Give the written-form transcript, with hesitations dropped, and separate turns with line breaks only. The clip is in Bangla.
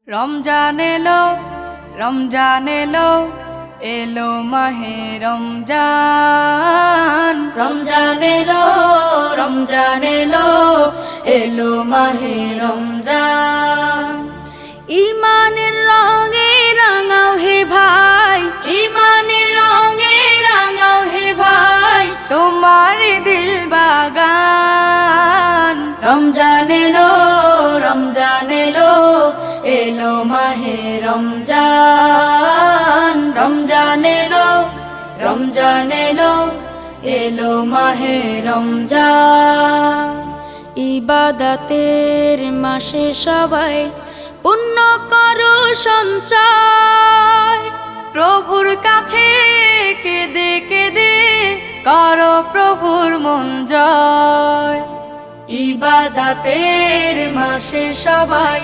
রমজান এলো, রমজান এলো, এলো মাহে রমজান। রমজান এলো, রমজান এলো, এলো মাহে রমজান। ইমানের রঙে রাঙাও হে ভাই, ইমানের রঙে রাঙাও হে ভাই, তোমার দিল বাগান। রমজান এলো, রমজান এলো, এলো মাহে রমজান। রমজান এলো, রমজান এলো, এলো মাহে রমজান। ইবাদতের মাসে সবাই পুণ্য করো সঞ্চয়, প্রভুর কাছে কেঁদে কেঁদে করো প্রভুর মন জয়। ইবাদতের মাসে সবাই